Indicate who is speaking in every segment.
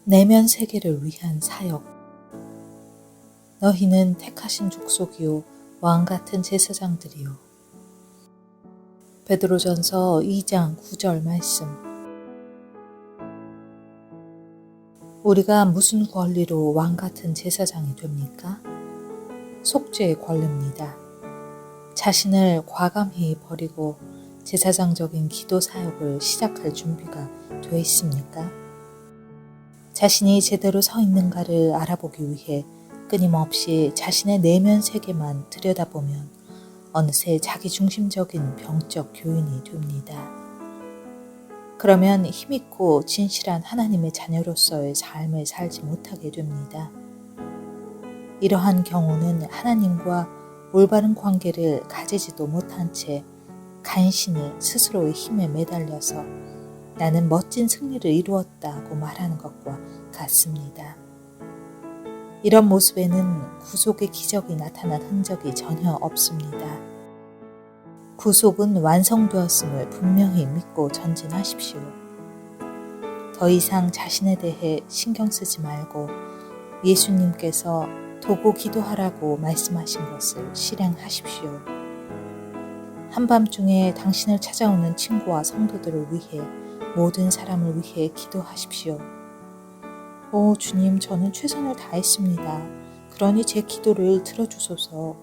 Speaker 1: 내면 세계를 위한 사역. 너희는 택하신 족속이요 왕 같은 제사장들이요. 베드로전서 2장 9절 말씀. 우리가 무슨 권리로 왕 같은 제사장이 됩니까? 속죄의 권리입니다. 자신을 과감히 버리고 제사장적인 기도 사역을 시작할 준비가 되어 있습니까? 자신이 제대로 서 있는가를 알아보기 위해 끊임없이 자신의 내면 세계만 들여다보면 어느새 자기중심적인 병적 교인이 됩니다. 그러면 힘있고 진실한 하나님의 자녀로서의 삶을 살지 못하게 됩니다. 이러한 경우는 하나님과 올바른 관계를 가지지도 못한 채 간신히 스스로의 힘에 매달려서 나는 멋진 승리를 이루었다고 말하는 것과 같습니다. 이런 모습에는 구속의 기적이 나타난 흔적이 전혀 없습니다. 구속은 완성되었음을 분명히 믿고 전진하십시오. 더 이상 자신에 대해 신경 쓰지 말고 예수님께서 도고 기도하라고 말씀하신 것을 실행하십시오. 한밤중에 당신을 찾아오는 친구와 성도들을 위해 모든 사람을 위해 기도하십시오. 오 주님, 저는 최선을 다했습니다. 그러니 제 기도를 들어주소서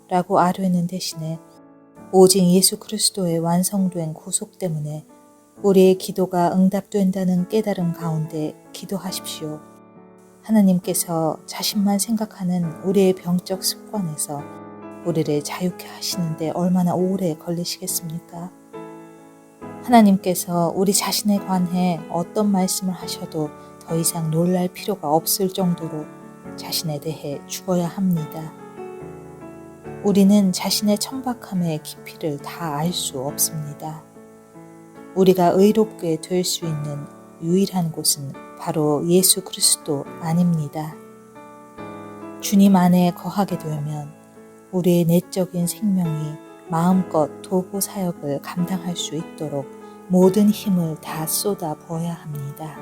Speaker 1: 라고 아뢰는 대신에 오직 예수 그리스도의 완성된 구속 때문에 우리의 기도가 응답된다는 깨달음 가운데 기도하십시오. 하나님께서 자신만 생각하는 우리의 병적 습관에서 우리를 자유케 하시는데 얼마나 오래 걸리시겠습니까? 하나님께서 우리 자신에 관해 어떤 말씀을 하셔도 더 이상 놀랄 필요가 없을 정도로 자신에 대해 죽어야 합니다. 우리는 자신의 천박함의 깊이를 다 알 수 없습니다. 우리가 의롭게 될 수 있는 유일한 곳은 바로 예수 그리스도 안입니다. 주님 안에 거하게 되면 우리의 내적인 생명이 마음껏 도구 사역을 감당할 수 있도록 모든 힘을 다 쏟아 부어야 합니다.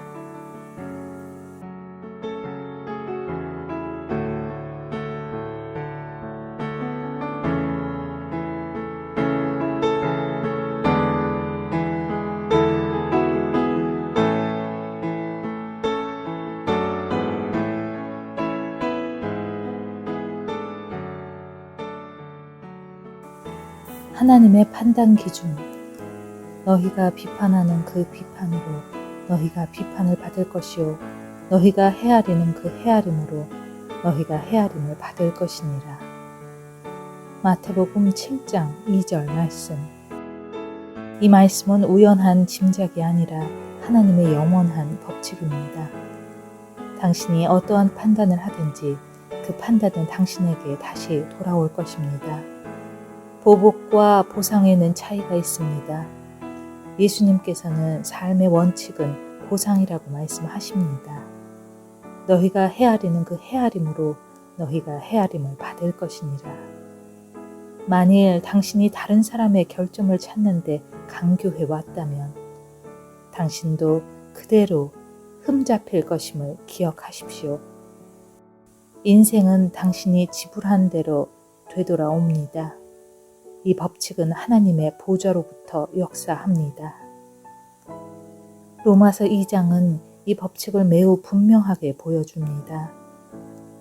Speaker 1: 하나님의 판단 기준. 너희가 비판하는 그 비판으로 너희가 비판을 받을 것이요 너희가 헤아리는 그 헤아림으로 너희가 헤아림을 받을 것이니라. 마태복음 7장 2절 말씀. 이 말씀은 우연한 짐작이 아니라 하나님의 영원한 법칙입니다. 당신이 어떠한 판단을 하든지 그 판단은 당신에게 다시 돌아올 것입니다. 보복과 보상에는 차이가 있습니다. 예수님께서는 삶의 원칙은 보상이라고 말씀하십니다. 너희가 헤아리는 그 헤아림으로 너희가 헤아림을 받을 것이니라. 만일 당신이 다른 사람의 결점을 찾는데 강교해 왔다면 당신도 그대로 흠잡힐 것임을 기억하십시오. 인생은 당신이 지불한 대로 되돌아옵니다. 이 법칙은 하나님의 보좌로부터 역사합니다. 로마서 2장은 이 법칙을 매우 분명하게 보여줍니다.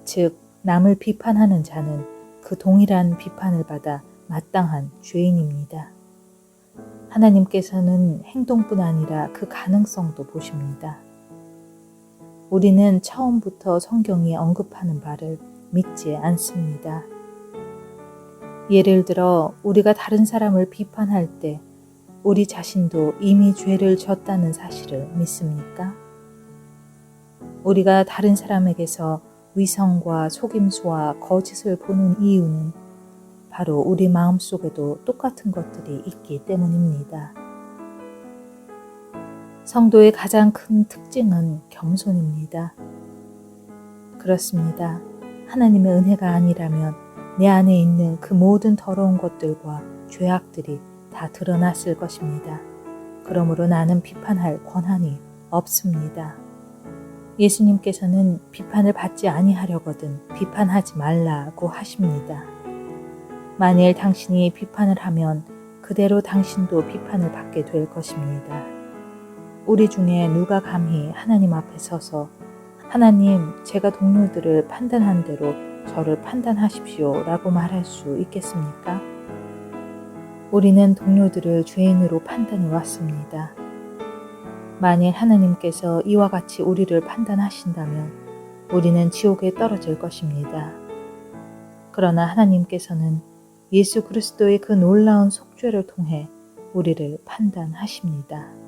Speaker 1: 즉, 남을 비판하는 자는 그 동일한 비판을 받아 마땅한 죄인입니다. 하나님께서는 행동뿐 아니라 그 가능성도 보십니다. 우리는 처음부터 성경이 언급하는 바를 믿지 않습니다. 예를 들어 우리가 다른 사람을 비판할 때 우리 자신도 이미 죄를 졌다는 사실을 믿습니까? 우리가 다른 사람에게서 위선과 속임수와 거짓을 보는 이유는 바로 우리 마음속에도 똑같은 것들이 있기 때문입니다. 성도의 가장 큰 특징은 겸손입니다. 그렇습니다. 하나님의 은혜가 아니라면 내 안에 있는 그 모든 더러운 것들과 죄악들이 다 드러났을 것입니다. 그러므로 나는 비판할 권한이 없습니다. 예수님께서는 비판을 받지 아니하려거든 비판하지 말라고 하십니다. 만일 당신이 비판을 하면 그대로 당신도 비판을 받게 될 것입니다. 우리 중에 누가 감히 하나님 앞에 서서 하나님, 제가 동료들을 판단한 대로 저를 판단하십시오 라고 말할 수 있겠습니까? 우리는 동료들을 죄인으로 판단해 왔습니다. 만일 하나님께서 이와 같이 우리를 판단하신다면 우리는 지옥에 떨어질 것입니다. 그러나 하나님께서는 예수 그리스도의 그 놀라운 속죄를 통해 우리를 판단하십니다.